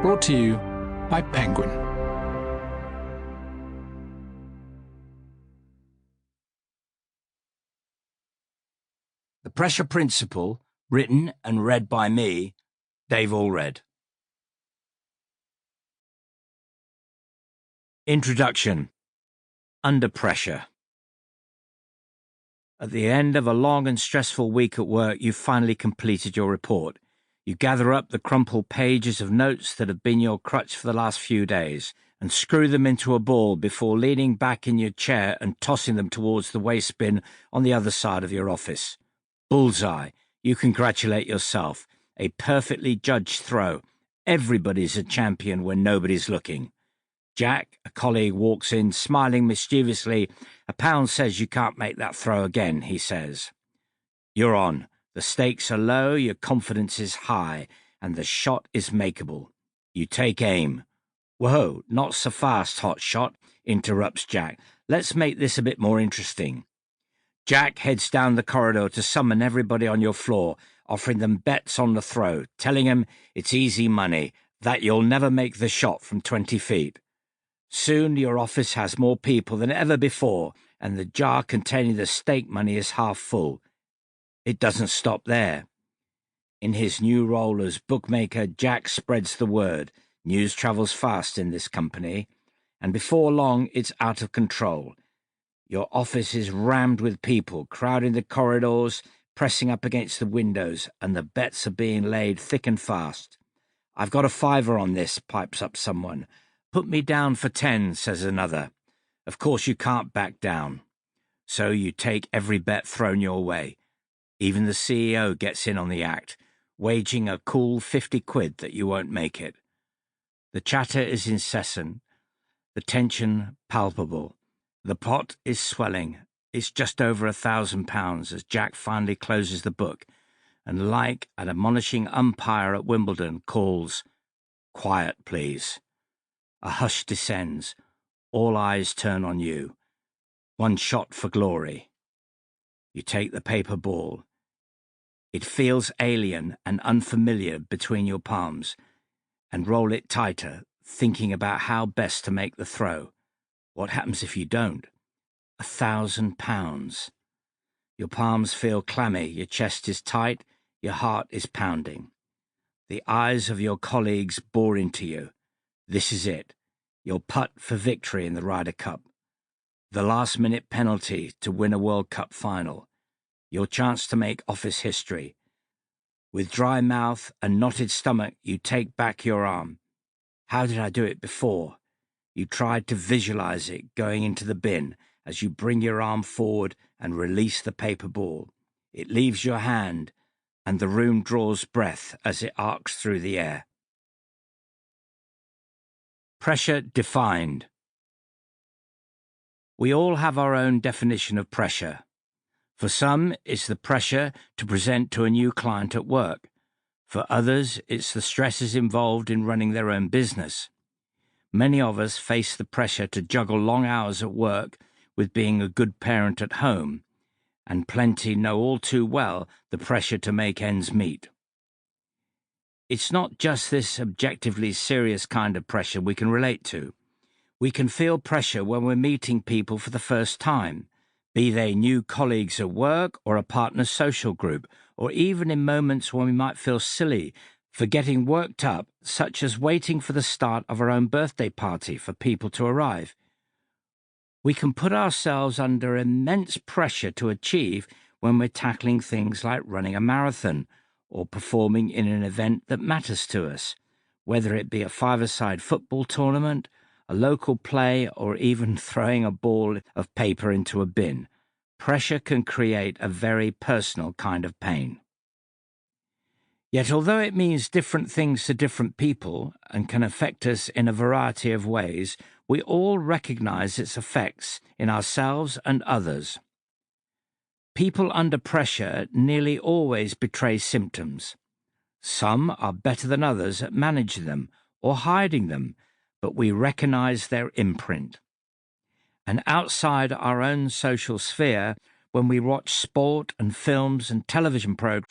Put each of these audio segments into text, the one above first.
Brought to you by Penguin. The Pressure Principle, written and read by me, Dave Alred. Introduction. Under Pressure. At the end of a long and stressful week at work, you've finally completed your report. You gather up the crumpled pages of notes that have been your crutch for the last few days and screw them into a ball before leaning back in your chair and tossing them towards the waste bin on the other side of your office. Bullseye. You congratulate yourself. A perfectly judged throw. Everybody's a champion when nobody's looking. Jack, a colleague, walks in, smiling mischievously. "A pound says you can't make that throw again," he says. You're on. The stakes are low, your confidence is high, and the shot is makeable. You take aim. "Whoa, not so fast, hot shot," interrupts Jack. "Let's make this a bit more interesting." Jack heads down the corridor to summon everybody on your floor, offering them bets on the throw, telling them it's easy money, that you'll never make the shot from 20 feet. Soon your office has more people than ever before, and the jar containing the stake money is half full. It doesn't stop there. In his new role as bookmaker, Jack spreads the word. News travels fast in this company, and before long it's out of control. Your office is rammed with people, crowding the corridors, pressing up against the windows, and the bets are being laid thick and fast. "I've got a $5 on this," pipes up someone. "Put me down for 10, says another. Of course you can't back down. So you take every bet thrown your way. Even the CEO gets in on the act, waging a cool 50 quid that you won't make it. The chatter is incessant, the tension palpable. The pot is swelling. It's just over £1,000 as Jack finally closes the book and, like an admonishing umpire at Wimbledon, calls, "Quiet, please." A hush descends. All eyes turn on you. One shot for glory. You take the paper ball. It feels alien and unfamiliar between your palms, and roll it tighter, thinking about how best to make the throw. What happens if you don't? £1,000. Your palms feel clammy, your chest is tight, your heart is pounding. The eyes of your colleagues bore into you. This is it. Your putt for victory in the Ryder Cup. The last-minute penalty to win a World Cup final. Your chance to make office history. With dry mouth and knotted stomach, you take back your arm. How did I do it before? You tried to visualize it going into the bin as you bring your arm forward and release the paper ball. It leaves your hand, and the room draws breath as it arcs through the air. Pressure defined. We all have our own definition of pressure. For some, it's the pressure to present to a new client at work. For others, it's the stresses involved in running their own business. Many of us face the pressure to juggle long hours at work with being a good parent at home, and plenty know all too well the pressure to make ends meet. It's not just this objectively serious kind of pressure we can relate to. We can feel pressure when we're meeting people for the first time, be they new colleagues at work or a partner's social group, or even in moments when we might feel silly for getting worked up, such as waiting for the start of our own birthday party for people to arrive. We can put ourselves under immense pressure to achieve when we're tackling things like running a marathon or performing in an event that matters to us, whether it be a five-a-side football tournament, a local play, or even throwing a ball of paper into a bin. Pressure can create a very personal kind of pain. Yet although it means different things to different people and can affect us in a variety of ways, we all recognize its effects in ourselves and others. People under pressure nearly always betray symptoms. Some are better than others at managing them or hiding them, but we recognize their imprint. And outside our own social sphere, when we watch sport and films and television programs.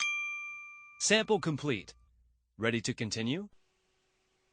Sample complete. Ready to continue?